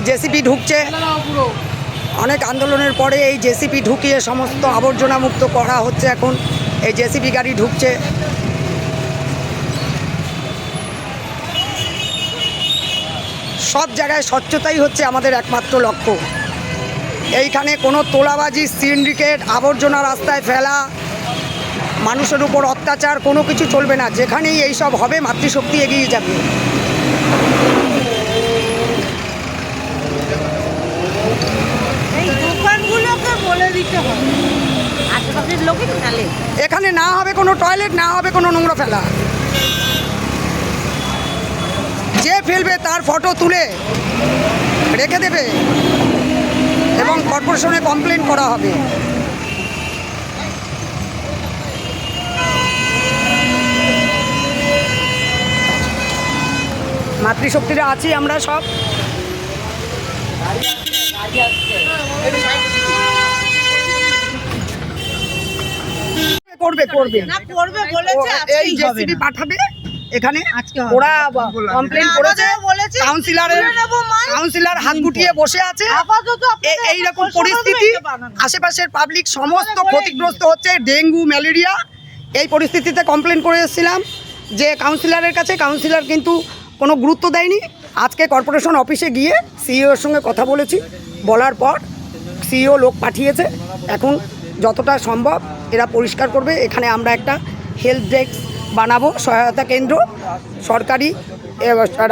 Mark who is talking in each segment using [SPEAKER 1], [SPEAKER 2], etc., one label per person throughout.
[SPEAKER 1] JCB ঢুকছে, অনেক আন্দোলনের পরে এই জেসিপি ঢুকিয়ে সমস্ত আবর্জনা মুক্ত করা হচ্ছে। এখন এই জেসিপি গাড়ি ঢুকছে। সব জায়গায় স্বচ্ছতাই হচ্ছে আমাদের একমাত্র লক্ষ্য। এইখানে কোনো তোলাবাজি, সিন্ডিকেট, আবর্জনা রাস্তায় ফেলা, মানুষের উপর অত্যাচার কোনো কিছু চলবে না। যেখানেই এইসব হবে মাতৃশক্তি এগিয়ে যাবে। এখানে না হবে কোনো টয়লেট, না হবে কোনো নোংরা ফেলা। যে ফেলবে তার ফটো তুলে রেখে দেবে এবং কর্পোরেশনে কমপ্লেন করা হবে। মাতৃশক্তিরা আছি আমরা সব। করবে করবে এই জেসিবি পাঠাবে এখানে। ওরা কমপ্লেন করেছে, কাউন্সিলর হাত গুটিয়ে বসে আছে। এইরকম পরিস্থিতি, আশেপাশের পাবলিক সমস্ত ক্ষতিগ্রস্ত হচ্ছে, ডেঙ্গু, ম্যালেরিয়া। এই পরিস্থিতিতে কমপ্লেন করে এসেছিলাম যে কাউন্সিলরের কাছে, কাউন্সিলর কিন্তু কোনো গুরুত্ব দেয়নি। আজকে কর্পোরেশন অফিসে গিয়ে সিইওর সঙ্গে কথা বলেছি, বলার পর সিইও লোক পাঠিয়েছে। এখন যতটা সম্ভব এরা পরিষ্কার করবে। এখানে আমরা একটা হেলথ ডেস্ক বানাবো, সহায়তা কেন্দ্র। সরকারি,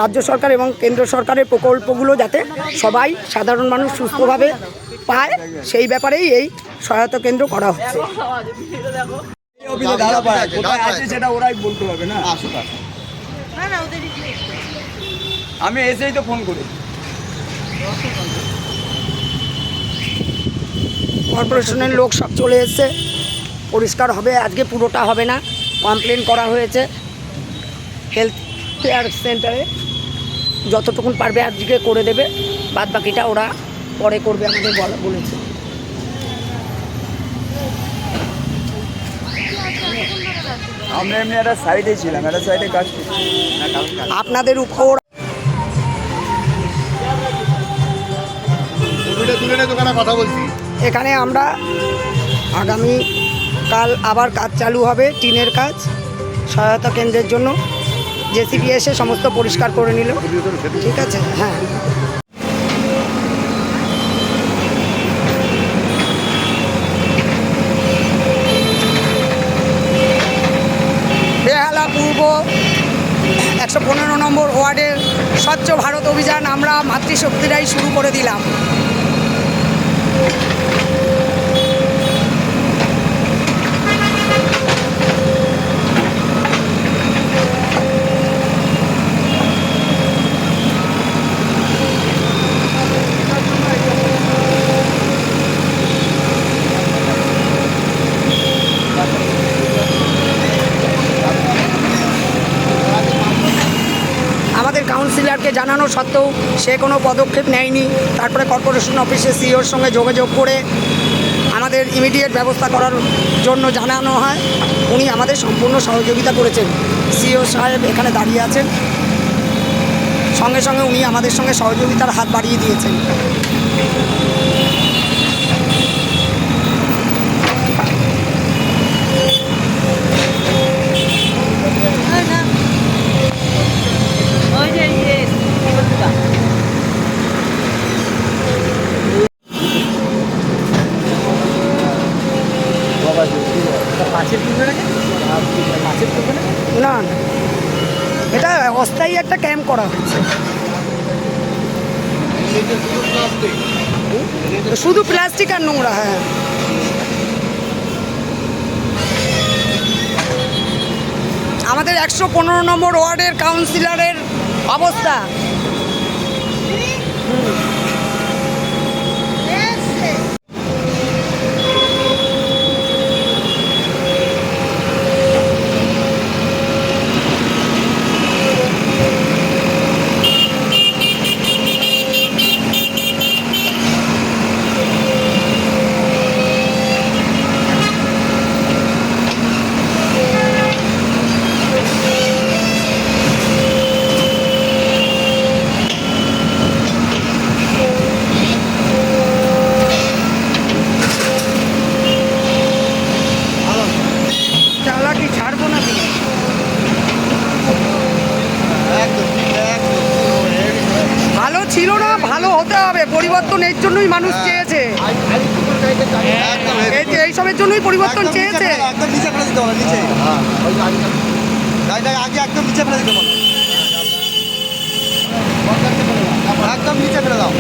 [SPEAKER 1] রাজ্য সরকার এবং কেন্দ্র সরকারের প্রকল্পগুলো যাতে সবাই সাধারণ মানুষ সুস্থভাবে পায়, সেই ব্যাপারেই এই সহায়তা কেন্দ্র করা হচ্ছে।
[SPEAKER 2] আমি এসেই তো ফোন করি।
[SPEAKER 1] কর্পোরেশনের লোক সব চলে এসছে, পরিষ্কার হবে। আজকে পুরোটা হবে না, কমপ্লেন করা হয়েছে হেলথ কেয়ার সেন্টারে। যতটুকুন পারবে আজকে করে দেবে, বাদ বাকিটা ওরা পরে করবে আমাদের বলেছে।
[SPEAKER 2] আমরা এমনি একটা সাইডে ছিলাম, একটা সাইডে কাজ করছি।
[SPEAKER 1] আপনাদের উপর
[SPEAKER 3] কথা বলছি।
[SPEAKER 1] এখানে আমরা আগামী কাল আবার কাজ চালু হবে, টিনের কাজ। সহায়তা কেন্দ্রের জন্য জেসিবি এসে সমস্ত পরিষ্কার করে নিল। ঠিক আছে, হ্যাঁ। বেহালা পূর্ব 115 নম্বর ওয়ার্ডের স্বচ্ছ ভারত অভিযান আমরা মাতৃশক্তিরাই শুরু করে দিলাম। আমাদের কাউন্সিলরকে জানানো সত্ত্বেও সে কোনো পদক্ষেপ নেয়নি। তারপরে কর্পোরেশন অফিসে সিইওর সঙ্গে যোগাযোগ করে আমাদের ইমিডিয়েট ব্যবস্থা করার জন্য জানানো হয়। উনি আমাদের সম্পূর্ণ সহযোগিতা করেছেন। সিইও সাহেব এখানে দাঁড়িয়ে আছেন, সঙ্গে সঙ্গে উনি আমাদের সঙ্গে সহযোগিতার হাত বাড়িয়ে দিয়েছেন। না, এটা অস্থায়ী একটা ক্যাম্প করা হচ্ছে। শুধু প্লাস্টিক আর নোংরা। হ্যাঁ, আমাদের 115 নম্বর ওয়ার্ডের কাউন্সিলরের অবস্থা। জন্যই মানুষ চেয়েছে, এইসবের জন্যই পরিবর্তন চেয়েছে।
[SPEAKER 4] একদম নিচে ফেলে দিতে বলো, নিচে আগে একদম নিচে ফেলে দিতে বলো, একদম নিচে ফেলে দাও।